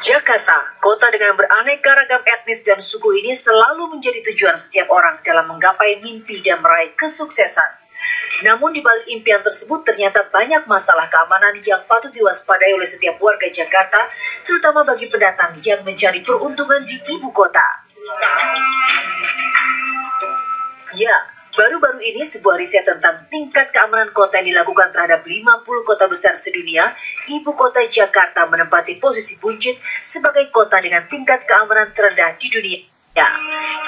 Jakarta, kota dengan beraneka ragam etnis dan suku ini selalu menjadi tujuan setiap orang dalam menggapai mimpi dan meraih kesuksesan. Namun di balik impian tersebut ternyata banyak masalah keamanan yang patut diwaspadai oleh setiap warga Jakarta, terutama bagi pendatang yang mencari peruntungan di ibu kota. Ya, baru-baru ini sebuah riset tentang tingkat keamanan kota yang dilakukan terhadap 50 kota besar sedunia, ibu kota Jakarta menempati posisi buncit sebagai kota dengan tingkat keamanan terendah di dunia. Ya,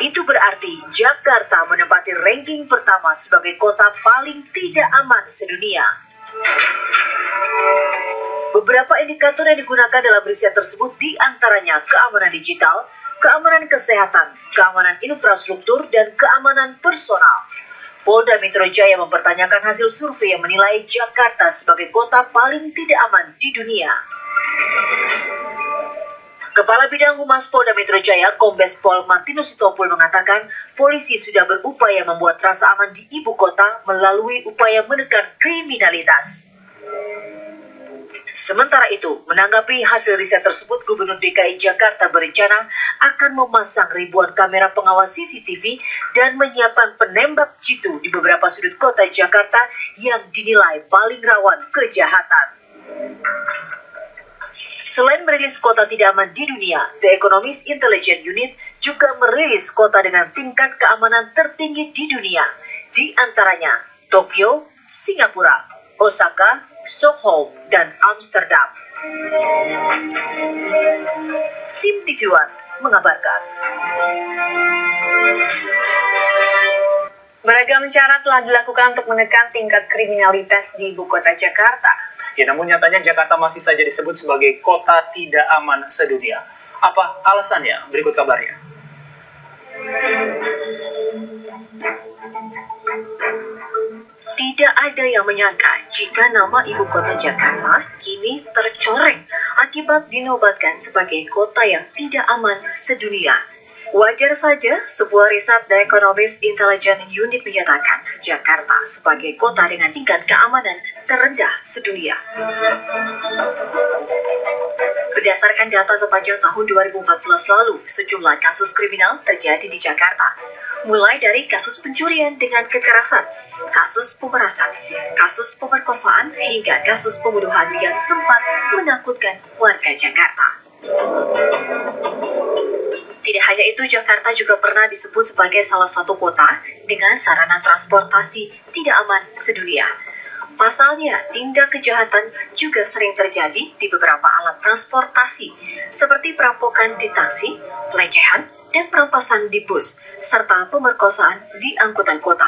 itu berarti Jakarta menempati ranking pertama sebagai kota paling tidak aman sedunia. Beberapa indikator yang digunakan dalam riset tersebut diantaranya keamanan digital, keamanan kesehatan, keamanan infrastruktur, dan keamanan personal. Polda Metro Jaya mempertanyakan hasil survei yang menilai Jakarta sebagai kota paling tidak aman di dunia. Kepala Bidang Humas Polda Metro Jaya, Kombes Pol Martinus Sitompul mengatakan, polisi sudah berupaya membuat rasa aman di ibu kota melalui upaya menekan kriminalitas. Sementara itu, menanggapi hasil riset tersebut, Gubernur DKI Jakarta berencana akan memasang ribuan kamera pengawas CCTV dan menyiapkan penembak jitu di beberapa sudut kota Jakarta yang dinilai paling rawan kejahatan. Selain merilis kota tidak aman di dunia, The Economist Intelligence Unit juga merilis kota dengan tingkat keamanan tertinggi di dunia, di antaranya Tokyo, Singapura, Osaka, Stockholm, dan Amsterdam. Tim TV One mengabarkan. Beragam cara telah dilakukan untuk menekan tingkat kriminalitas di ibu kota Jakarta. Ya, namun nyatanya Jakarta masih saja disebut sebagai kota tidak aman sedunia. Apa alasannya? Berikut kabarnya. Tidak ada yang menyangka jika nama ibu kota Jakarta kini tercoreng akibat dinobatkan sebagai kota yang tidak aman sedunia. Wajar saja sebuah riset The Economist Intelligence Unit menyatakan Jakarta sebagai kota dengan tingkat keamanan terendah sedunia. Berdasarkan data sepanjang tahun 2014 lalu, sejumlah kasus kriminal terjadi di Jakarta. Mulai dari kasus pencurian dengan kekerasan, kasus pemerasan, kasus pemerkosaan, hingga kasus pembunuhan yang sempat menakutkan warga Jakarta. Tidak hanya itu, Jakarta juga pernah disebut sebagai salah satu kota dengan sarana transportasi tidak aman sedunia. Pasalnya, tindak kejahatan juga sering terjadi di beberapa alat transportasi, seperti perampokan di taksi, pelecehan, dan perampasan di bus, serta pemerkosaan di angkutan kota.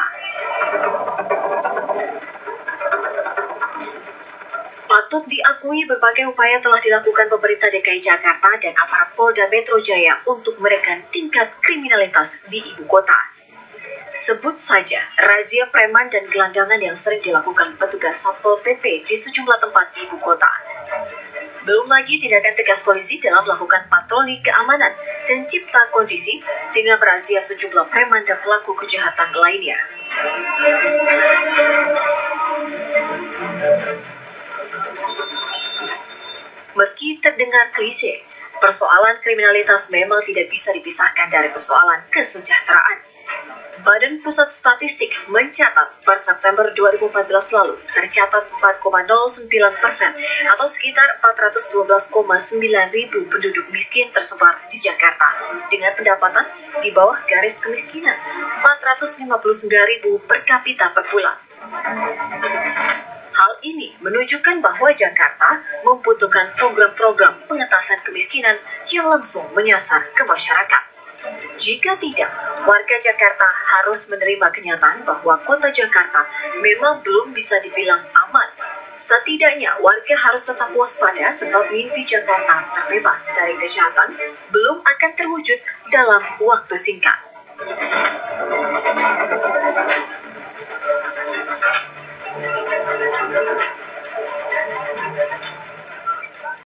Patut diakui berbagai upaya telah dilakukan pemerintah DKI Jakarta dan aparat Polda Metro Jaya untuk menekan tingkat kriminalitas di ibu kota. Sebut saja razia preman dan gelandangan yang sering dilakukan petugas Satpol PP di sejumlah tempat di ibu kota. Belum lagi tindakan tegas polisi dalam melakukan patroli keamanan dan cipta kondisi dengan merazia sejumlah preman dan pelaku kejahatan lainnya. Meski terdengar klise, persoalan kriminalitas memang tidak bisa dipisahkan dari persoalan kesejahteraan. Badan Pusat Statistik mencatat per September 2014 lalu tercatat 4,09% atau sekitar 412,9 ribu penduduk miskin tersebar di Jakarta dengan pendapatan di bawah garis kemiskinan 459 ribu per kapita per bulan. Hal ini menunjukkan bahwa Jakarta membutuhkan program-program pengentasan kemiskinan yang langsung menyasar ke masyarakat. Jika tidak, warga Jakarta harus menerima kenyataan bahwa kota Jakarta memang belum bisa dibilang aman. Setidaknya, warga harus tetap waspada sebab mimpi Jakarta terbebas dari kejahatan belum akan terwujud dalam waktu singkat.